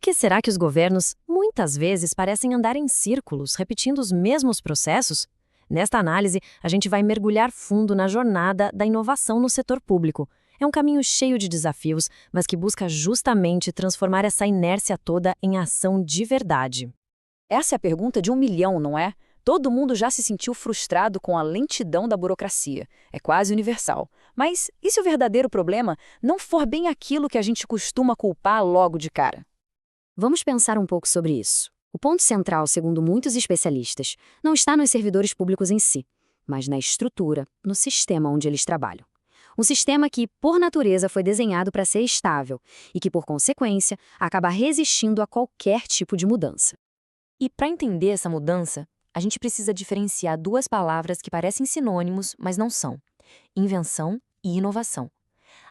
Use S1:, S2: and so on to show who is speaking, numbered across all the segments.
S1: que será que os governos, muitas vezes, parecem andar em círculos, repetindo os mesmos processos? Nesta análise, a gente vai mergulhar fundo na jornada da inovação no setor público. É um caminho cheio de desafios, mas que busca justamente transformar essa inércia toda em ação de verdade.
S2: Essa é a pergunta de 1 milhão, não é? Todo mundo já se sentiu frustrado com a lentidão da burocracia. É quase universal. Mas e se o verdadeiro problema não for bem aquilo que a gente costuma culpar logo de cara?
S3: Vamos pensar um pouco sobre isso. O ponto central, segundo muitos especialistas, não está nos servidores públicos em si, mas na estrutura, no sistema onde eles trabalham. Um sistema que, por natureza, foi desenhado para ser estável e que, por consequência, acaba resistindo a qualquer tipo de mudança.
S1: E para entender essa mudança, a gente precisa diferenciar duas palavras que parecem sinônimos, mas não são: invenção e inovação.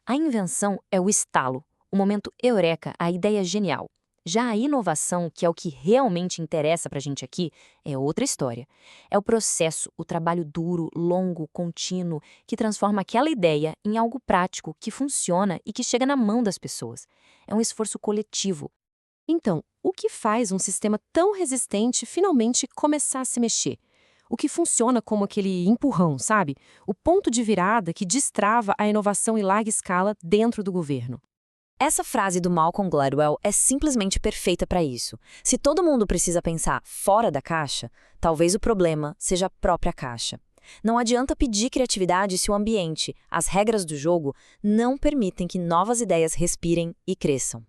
S1: A invenção é o estalo, o momento eureka, a ideia genial. Já a inovação, que é o que realmente interessa para a gente aqui, é outra história. É o processo, o trabalho duro, longo, contínuo, que transforma aquela ideia em algo prático, que funciona e que chega na mão das pessoas. É um esforço coletivo. Então, o que faz um sistema tão resistente finalmente começar a se mexer? O que funciona como aquele empurrão, sabe? O ponto de virada que destrava a inovação em larga escala dentro do governo. Essa frase do Malcolm Gladwell é simplesmente perfeita para isso. Se todo mundo precisa pensar fora da caixa, talvez o problema seja a própria caixa. Não adianta pedir criatividade se o ambiente, as regras do jogo, não permitem que novas ideias respirem e cresçam.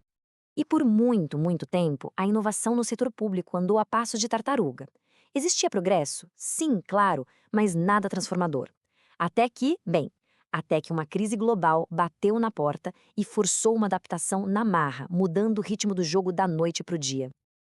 S1: E por muito, muito tempo, a inovação no setor público andou a passos de tartaruga. Existia progresso? Sim, claro, mas nada transformador. Até que uma crise global bateu na porta e forçou uma adaptação na marra, mudando o ritmo do jogo da noite para o dia.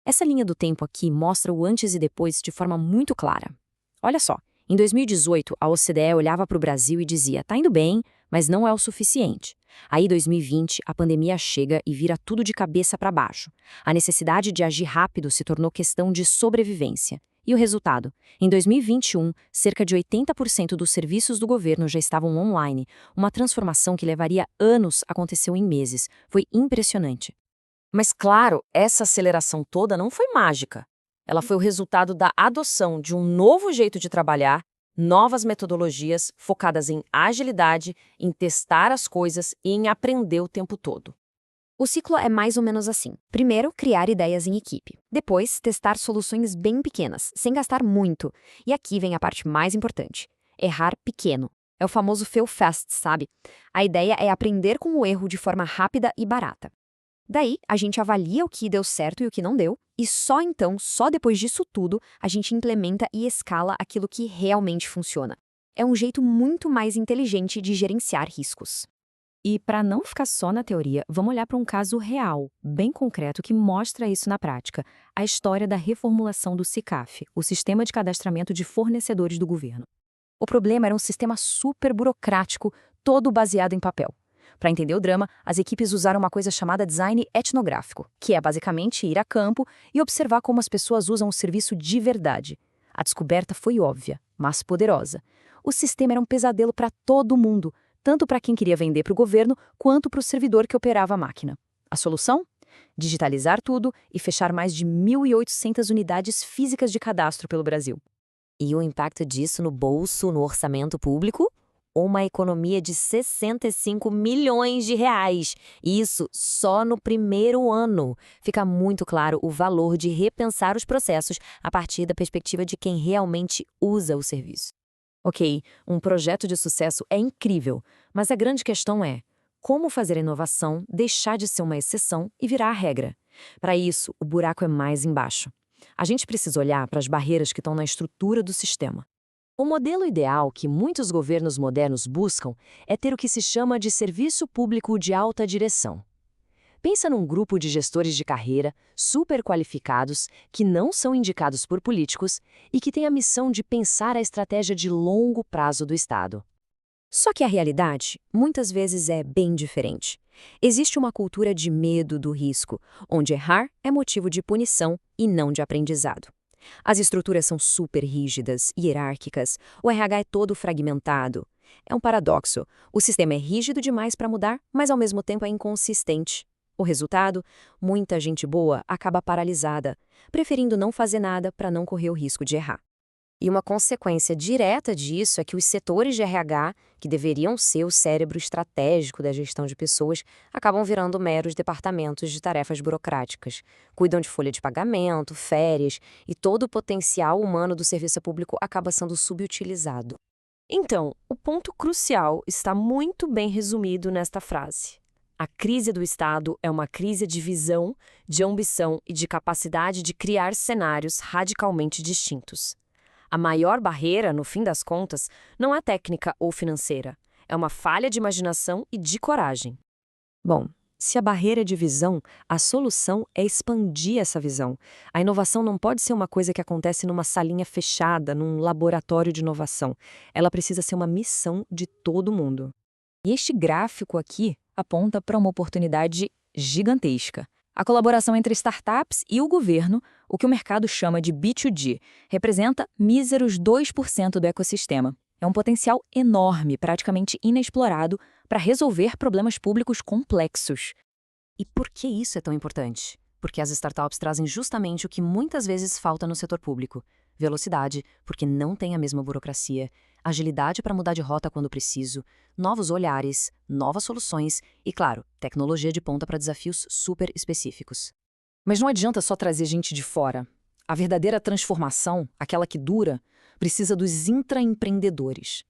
S1: Essa linha do tempo aqui mostra o antes e depois de forma muito clara. Olha só, em 2018, a OCDE olhava para o Brasil e dizia: tá indo bem, mas não é o suficiente. Aí, em 2020, a pandemia chega e vira tudo de cabeça para baixo. A necessidade de agir rápido se tornou questão de sobrevivência. E o resultado? Em 2021, cerca de 80% dos serviços do governo já estavam online. Uma transformação que levaria anos aconteceu em meses. Foi impressionante. Mas, claro, essa aceleração toda não foi mágica. Ela foi o resultado da adoção de um novo jeito de trabalhar, novas metodologias focadas em agilidade, em testar as coisas e em aprender o tempo todo.
S3: O ciclo é mais ou menos assim. Primeiro, criar ideias em equipe. Depois, testar soluções bem pequenas, sem gastar muito. E aqui vem a parte mais importante: errar pequeno. É o famoso fail fast, sabe? A ideia é aprender com o erro de forma rápida e barata. Daí, a gente avalia o que deu certo e o que não deu, e só então, só depois disso tudo, a gente implementa e escala aquilo que realmente funciona. É um jeito muito mais inteligente de gerenciar riscos.
S1: E para não ficar só na teoria, vamos olhar para um caso real, bem concreto, que mostra isso na prática: a história da reformulação do SICAF, o Sistema de Cadastramento de Fornecedores do Governo. O problema era um sistema super burocrático, todo baseado em papel. Para entender o drama, as equipes usaram uma coisa chamada design etnográfico, que é basicamente ir a campo e observar como as pessoas usam o serviço de verdade. A descoberta foi óbvia, mas poderosa. O sistema era um pesadelo para todo mundo, tanto para quem queria vender para o governo, quanto para o servidor que operava a máquina. A solução? Digitalizar tudo e fechar mais de 1.800 unidades físicas de cadastro pelo Brasil. E o impacto disso no bolso, no orçamento público? Uma economia de 65 milhões de reais. Isso só no primeiro ano. Fica muito claro o valor de repensar os processos a partir da perspectiva de quem realmente usa o serviço. Ok, um projeto de sucesso é incrível, mas a grande questão é: como fazer a inovação deixar de ser uma exceção e virar a regra? Para isso, o buraco é mais embaixo. A gente precisa olhar para as barreiras que estão na estrutura do sistema. O modelo ideal que muitos governos modernos buscam é ter o que se chama de serviço público de alta direção. Pensa num grupo de gestores de carreira, super qualificados, que não são indicados por políticos e que têm a missão de pensar a estratégia de longo prazo do Estado. Só que a realidade, muitas vezes, é bem diferente. Existe uma cultura de medo do risco, onde errar é motivo de punição e não de aprendizado. As estruturas são super rígidas, hierárquicas, o RH é todo fragmentado. É um paradoxo. O sistema é rígido demais para mudar, mas ao mesmo tempo é inconsistente.
S2: O resultado? Muita gente boa acaba paralisada, preferindo não fazer nada para não correr o risco de errar.
S3: E uma consequência direta disso é que os setores de RH, que deveriam ser o cérebro estratégico da gestão de pessoas, acabam virando meros departamentos de tarefas burocráticas. Cuidam de folha de pagamento, férias, e todo o potencial humano do serviço público acaba sendo subutilizado.
S2: Então, o ponto crucial está muito bem resumido nesta frase. A crise do Estado é uma crise de visão, de ambição e de capacidade de criar cenários radicalmente distintos. A maior barreira, no fim das contas, não é técnica ou financeira. É uma falha de imaginação e de coragem.
S1: Bom, se a barreira é de visão, a solução é expandir essa visão. A inovação não pode ser uma coisa que acontece numa salinha fechada, num laboratório de inovação. Ela precisa ser uma missão de todo mundo. E este gráfico aqui aponta para uma oportunidade gigantesca. A colaboração entre startups e o governo, o que o mercado chama de B2G, representa míseros 2% do ecossistema. É um potencial enorme, praticamente inexplorado, para resolver problemas públicos complexos. E por que isso é tão importante? Porque as startups trazem justamente o que muitas vezes falta no setor público: velocidade, porque não tem a mesma burocracia, agilidade para mudar de rota quando preciso, novos olhares, novas soluções e, claro, tecnologia de ponta para desafios super específicos. Mas não adianta só trazer gente de fora. A verdadeira transformação, aquela que dura, precisa dos intraempreendedores.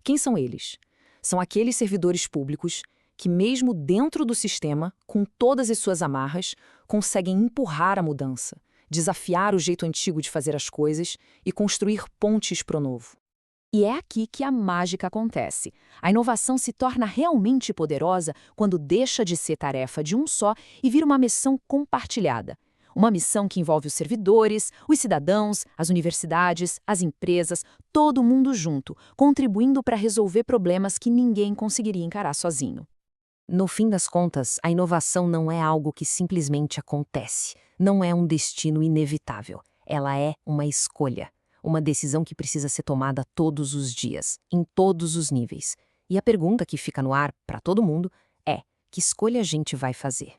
S1: Quem são eles? São aqueles servidores públicos que, mesmo dentro do sistema, com todas as suas amarras, conseguem empurrar a mudança, desafiar o jeito antigo de fazer as coisas e construir pontes para o novo. E é aqui que a mágica acontece. A inovação se torna realmente poderosa quando deixa de ser tarefa de um só e vira uma missão compartilhada. Uma missão que envolve os servidores, os cidadãos, as universidades, as empresas, todo mundo junto, contribuindo para resolver problemas que ninguém conseguiria encarar sozinho. No fim das contas, a inovação não é algo que simplesmente acontece. Não é um destino inevitável. Ela é uma escolha. Uma decisão que precisa ser tomada todos os dias, em todos os níveis. E a pergunta que fica no ar para todo mundo é: que escolha a gente vai fazer?